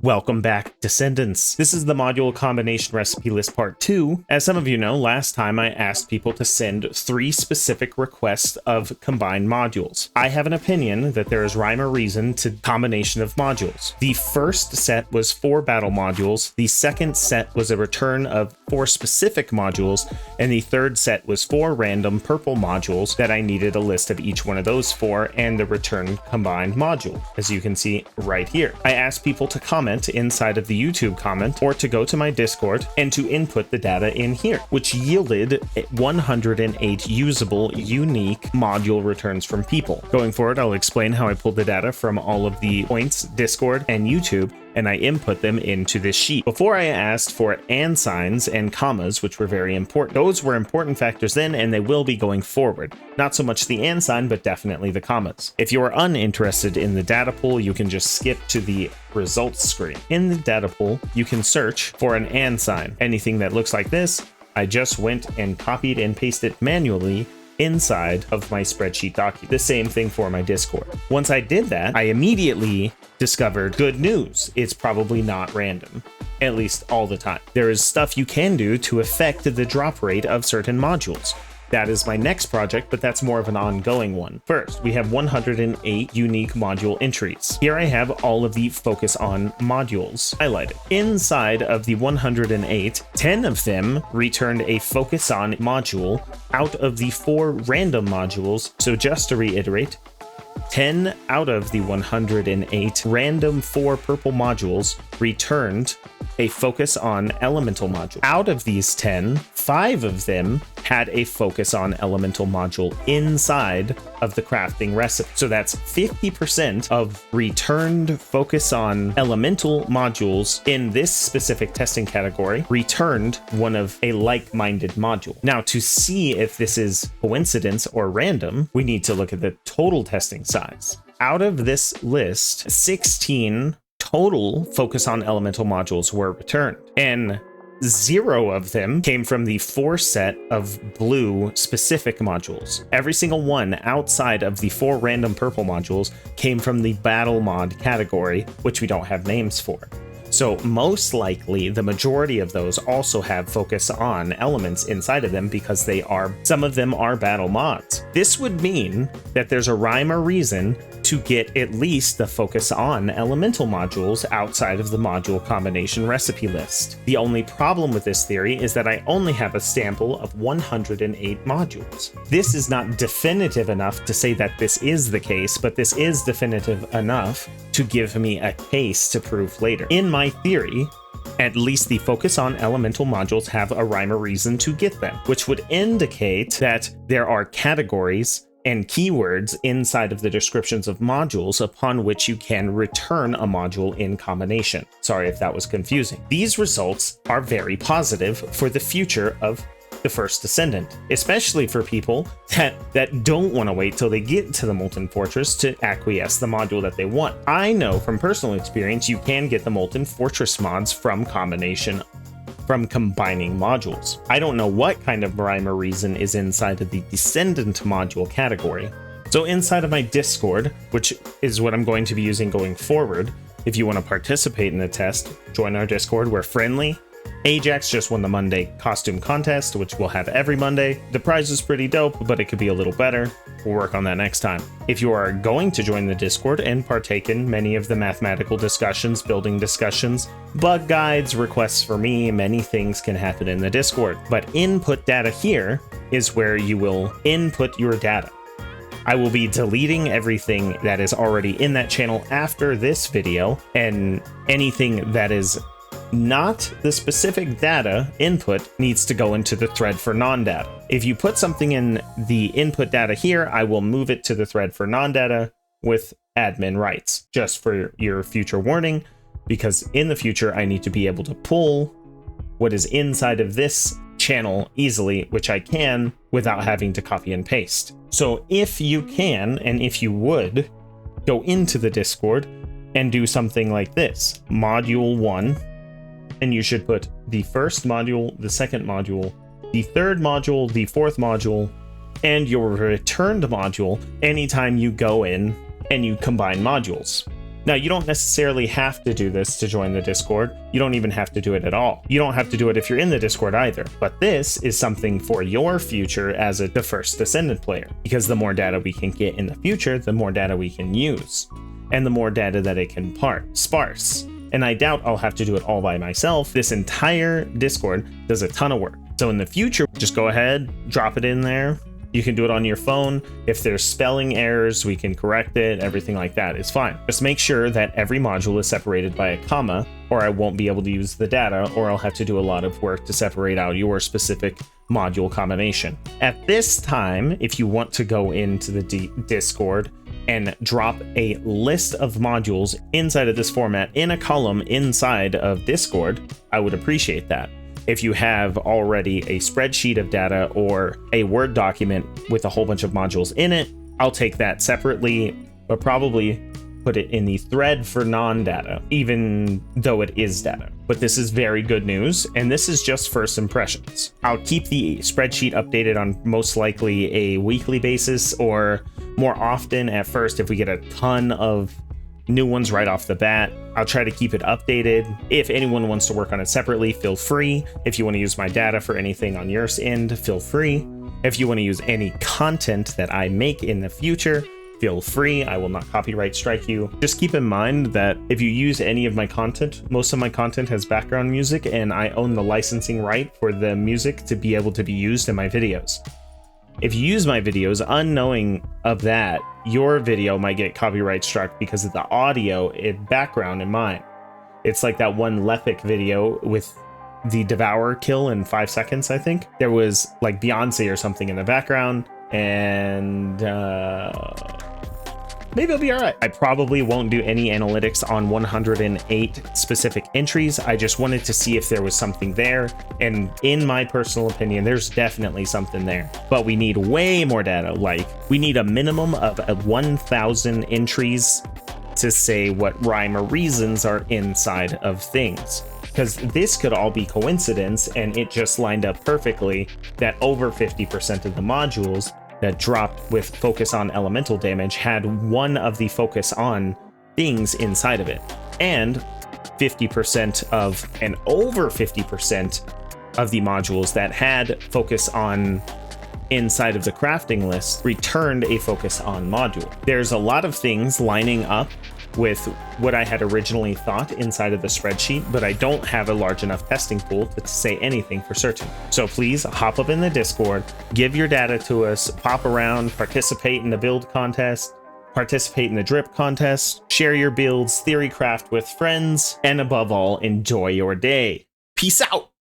Welcome back, Descendants. This is the module combination recipe list part 2. As some of you know, last time I asked people to send 3 specific requests of combined modules. I have an opinion that there is rhyme or reason to combination of modules. The first set was 4 battle modules, the second set was a return of 4 specific modules, and the third set was 4 random purple modules that I needed a list of each one of those 4 and the return combined module, as you can see right here. I asked people to comment inside of the YouTube comment or to go to my Discord and to input the data in here, which yielded 108 usable, unique module returns from people. Going forward, I'll explain how I pulled the data from all of the points, Discord, and YouTube, and I input them into this sheet. Before I asked for and signs and commas, which were very important. Those were important factors then, and they will be going forward. Not so much the and sign, but definitely the commas. If you are uninterested in the data pool, you can just skip to the results screen. In the data pool, you can search for an and sign. Anything that looks like this, I just went and copied and pasted manually inside of my spreadsheet document. The same thing for my Discord. Once I did that, I immediately discovered good news. It's probably not random, at least all the time. There is stuff you can do to affect the drop rate of certain modules. That is my next project, but that's more of an ongoing one. First, we have 108 unique module entries. Here I have all of the focus on modules highlighted. Inside of the 108, 10 of them returned a focus on module out of the 4 random modules. So just to reiterate, 10 out of the 108 random 4 purple modules returned a focus on elemental module. Out of these 10, 5 of them had a focus on elemental module inside of the crafting recipe. So that's 50% of returned focus on elemental modules in this specific testing category returned one of a like-minded module. Now, to see if this is coincidence or random, we need to look at the total testing size. Out of this list, 16 total focus on elemental modules were returned, and 0 of them came from the 4 set of blue specific modules. Every single one outside of the 4 random purple modules came from the battle mod category, which we don't have names for. So most likely the majority of those also have focus on elements inside of them because some of them are battle mods. This would mean that there's a rhyme or reason to get at least the focus on elemental modules outside of the module combination recipe list. The only problem with this theory is that I only have a sample of 108 modules. This is not definitive enough to say that this is the case, but this is definitive enough to give me a case to prove later. In my theory, at least the focus on elemental modules have a rhyme or reason to get them, which would indicate that there are categories and keywords inside of the descriptions of modules upon which you can return a module in combination. Sorry if that was confusing. These results are very positive for the future of the first Descendant, especially for people that don't want to wait till they get to the Molten Fortress to acquiesce the module that they want. I know from personal experience you can get the Molten Fortress mods from combining modules. I don't know what kind of rhyme or reason is inside of the Descendant module category. So inside of my Discord, which is what I'm going to be using going forward, if you want to participate in the test, join our Discord. We're friendly. Ajax just won the Monday costume contest, which we'll have every Monday. The prize is pretty dope, but it could be a little better. We'll work on that next time. If you are going to join the Discord and partake in many of the mathematical discussions, building discussions, bug guides, requests for me, many things can happen in the Discord. But input data here is where you will input your data. I will be deleting everything that is already in that channel after this video, and anything that is not the specific data input needs to go into the thread for non-data. If you put something in the input data here, I will move it to the thread for non-data with admin rights, just for your future warning, because in the future I need to be able to pull what is inside of this channel easily, which I can without having to copy and paste. So if you can, and if you would, go into the Discord and do something like this, module 1, and you should put the first module, the second module, the third module, the fourth module, and your returned module anytime you go in and you combine modules. Now, you don't necessarily have to do this to join the Discord. You don't even have to do it at all. You don't have to do it if you're in the Discord either. But this is something for your future as the first Descendant player, because the more data we can get in the future, the more data we can use, and the more data that it can sparse. And I doubt I'll have to do it all by myself. This entire Discord does a ton of work. So in the future, just go ahead, drop it in there. You can do it on your phone. If there's spelling errors, we can correct it. Everything like that is fine. Just make sure that every module is separated by a comma, or I won't be able to use the data, or I'll have to do a lot of work to separate out your specific module combination. At this time, if you want to go into the Discord and drop a list of modules inside of this format in a column inside of Discord, I would appreciate that. If you have already a spreadsheet of data or a Word document with a whole bunch of modules in it, I'll take that separately, but probably put it in the thread for non-data, even though it is data. But this is very good news, and this is just first impressions. I'll keep the spreadsheet updated on most likely a weekly basis, or more often at first if we get a ton of new ones right off the bat. I'll try to keep it updated. If anyone wants to work on it separately, feel free. If you want to use my data for anything on your end, feel free. If you want to use any content that I make in the future, feel free. I will not copyright strike you. Just keep in mind that if you use any of my content, most of my content has background music, and I own the licensing right for the music to be able to be used in my videos. If you use my videos unknowing of that, your video might get copyright struck because of the audio in background in mine. It's like that one Lethic video with the Devour kill in 5 seconds, I think. There was like Beyonce or something in the background, and maybe it'll be all right. I probably won't do any analytics on 108 specific entries. I just wanted to see if there was something there. And in my personal opinion, there's definitely something there. But we need way more data. Like, we need a minimum of 1,000 entries to say what rhyme or reasons are inside of things. Because this could all be coincidence, and it just lined up perfectly that over 50% of the modules that dropped with focus on elemental damage had one of the focus on things inside of it. And 50% of, and over 50% of the modules that had focus on inside of the crafting list returned a focus on module. There's a lot of things lining up with what I had originally thought inside of the spreadsheet, but I don't have a large enough testing pool to say anything for certain. So please hop up in the Discord, give your data to us, pop around, participate in the build contest, participate in the drip contest, share your builds, theory craft with friends, and above all, enjoy your day. Peace out!